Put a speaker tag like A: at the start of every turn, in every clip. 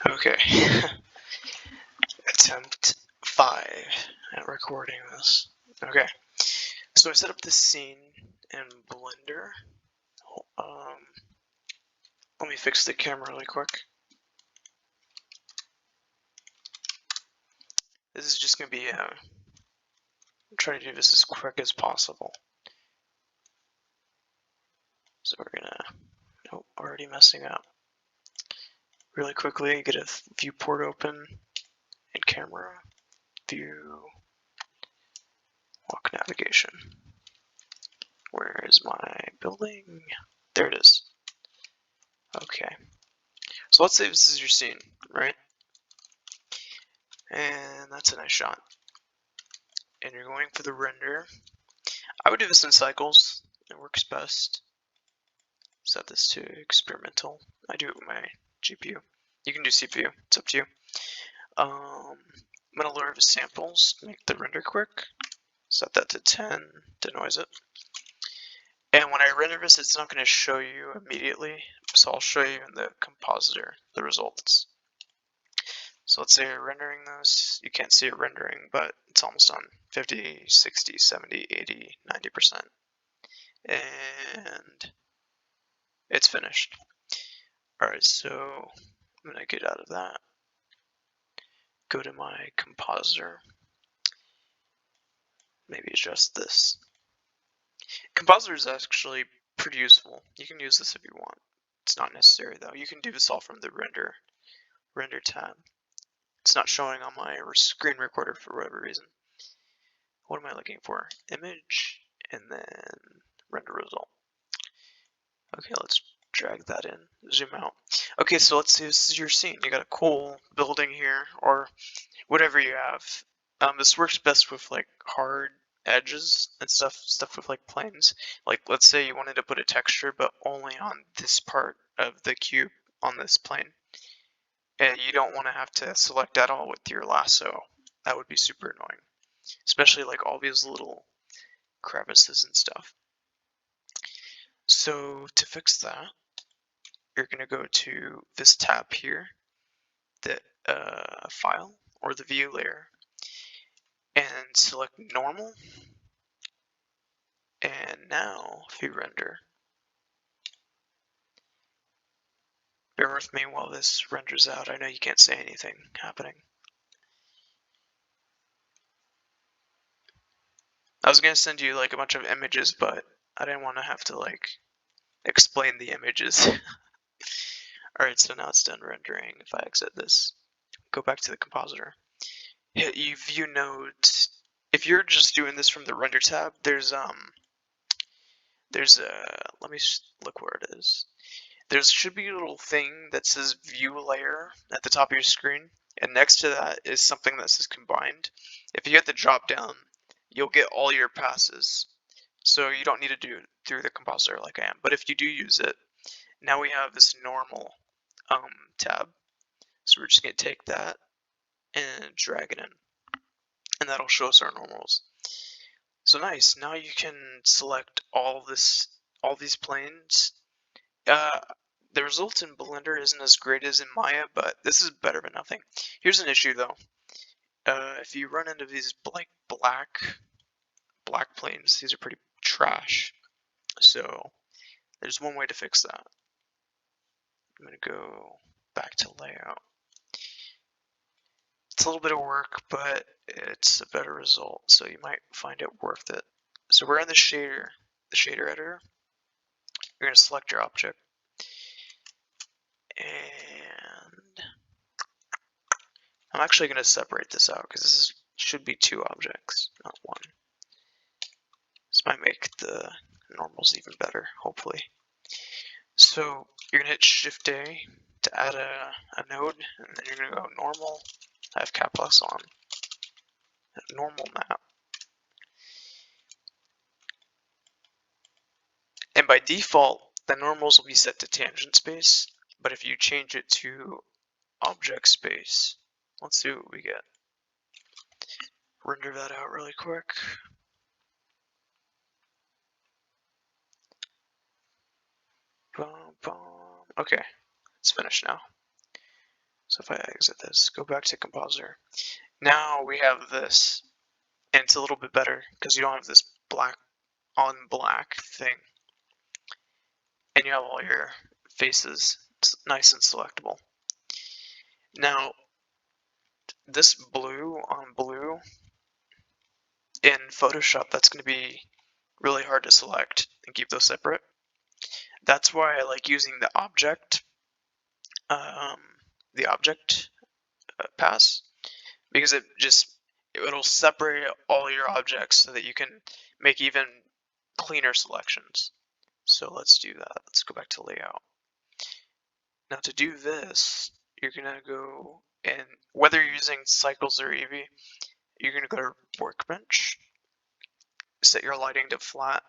A: Okay. Attempt 5 at recording this. Okay. So I set up this scene in Blender. Let me fix the camera really quick. This is just going to be, I'm trying to do this as quick as possible. So we're going to, nope, already messing up. Really quickly, get a viewport open in camera, view, walk navigation. Where is my building? There it is. Okay. So let's say this is your scene, right? And that's a nice shot. And you're going for the render. I would do this in cycles. It works best. Set this to experimental. I do it with my GPU. You can do CPU. It's up to you. I'm going to lower the samples, make the render quick. Set that to 10, denoise it. And when I render this, it's not going to show you immediately. So I'll show you in the compositor the results. So let's say you're rendering this. You can't see it rendering, but it's almost done. 50, 60, 70, 80, 90%. And it's finished. Alright, so I'm going to get out of that. Go to my compositor. Maybe adjust this. Compositor is actually pretty useful. You can use this if you want. It's not necessary though. You can do this all from the render tab. It's not showing on my screen recorder for whatever reason. What am I looking for? Image, and then render result. Okay, let's drag that in, zoom out. Okay, so let's say this is your scene. You got a cool building here, or whatever you have. This works best with like hard edges and stuff with like planes. Like let's say you wanted to put a texture, but only on this part of the cube on this plane. And you don't want to have to select that all with your lasso. That would be super annoying. Especially like all these little crevices and stuff. So to fix that, you're going to go to this tab here, the file or the view layer, and select normal. And now if you render, bear with me while this renders out. I know you can't see anything happening. I was going to send you like a bunch of images, but I didn't want to have to like explain the images. Alright, so now it's done rendering. If I exit this, go back to the compositor, hit view node. If you're just doing this from the render tab, there's a, let me look where it is. There should be a little thing that says view layer at the top of your screen, and next to that is something that says combined. If you hit the drop down, you'll get all your passes. So you don't need to do it through the compositor like I am. But if you do use it, now we have this normal tab. So we're just going to take that and drag it in. And that'll show us our normals. So nice. Now you can select all these planes. The result in Blender isn't as great as in Maya, but this is better than nothing. Here's an issue though. If you run into these like black planes, these are pretty trash. So there's one way to fix that. I'm gonna go back to layout. It's a little bit of work, but it's a better result, so you might find it worth it. So we're in the shader editor. You're gonna select your object, and I'm actually gonna separate this out because this should be two objects, not one. This might make the normals even better, hopefully. So you're gonna hit Shift A to add a node, and then you're gonna go normal. I have caps on. Normal map. And by default, the normals will be set to tangent space, but if you change it to object space, let's see what we get. Render that out really quick. Boom, boom. Okay, it's finished now. So if I exit this, go back to compositor. Now we have this, and it's a little bit better because you don't have this black on black thing. And you have all your faces. It's nice and selectable. Now, this blue on blue in Photoshop, that's going to be really hard to select and keep those separate. That's why I like using the object pass, because it'll separate all your objects so that you can make even cleaner selections. So let's do that. Let's go back to layout. Now to do this, you're gonna go, and whether you're using cycles or eevee, you're gonna go to workbench, set your lighting to flat,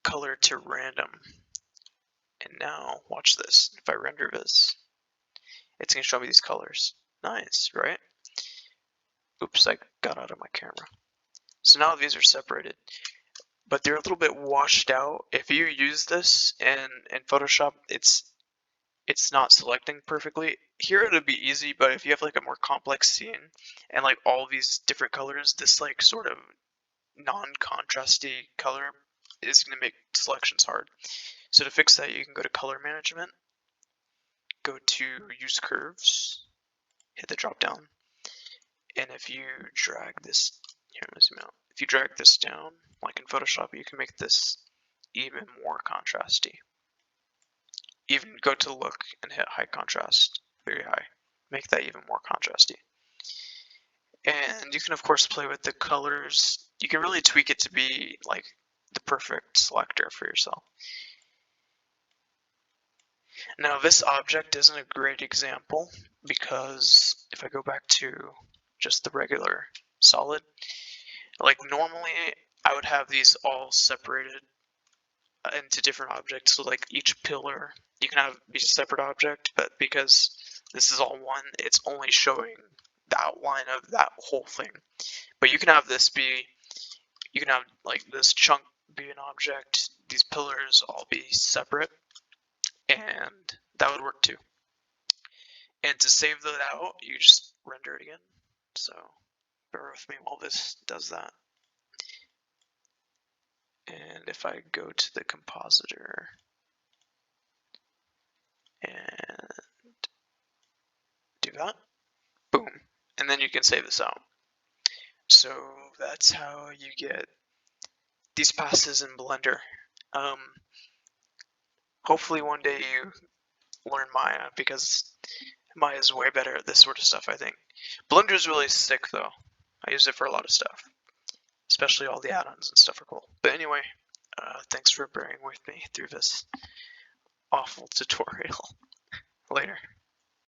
A: color to random, and now watch this. If I render this, it's gonna show me these colors. Nice, right? Oops, I got out of my camera. So now these are separated, but they're a little bit washed out. If you use this in Photoshop, it's not selecting perfectly. Here it'll be easy, but if you have like a more complex scene and like all these different colors, this like sort of non-contrasty color is going to make selections hard. So to fix that, you can go to color management, go to use curves, hit the drop down, and if you drag this, here, let me zoom out. If you drag this down, like in Photoshop, you can make this even more contrasty. Even go to look and hit high contrast, very high. Make that even more contrasty. And you can of course play with the colors. You can really tweak it to be like the perfect selector for yourself. Now this object isn't a great example because if I go back to just the regular solid, like normally I would have these all separated into different objects. So like each pillar you can have be a separate object, but because this is all one, it's only showing the outline of that whole thing. But you can have this be, you can have like this chunk be an object, these pillars all be separate, and that would work too. And to save that out, you just render it again. So bear with me while this does that. And if I go to the compositor and do that, boom, and then you can save this out. So that's how you get these passes in Blender. Hopefully one day you learn Maya, because Maya is way better at this sort of stuff, I think. Blender is really sick though. I use it for a lot of stuff, especially all the add-ons and stuff are cool. But anyway, thanks for bearing with me through this awful tutorial. Later.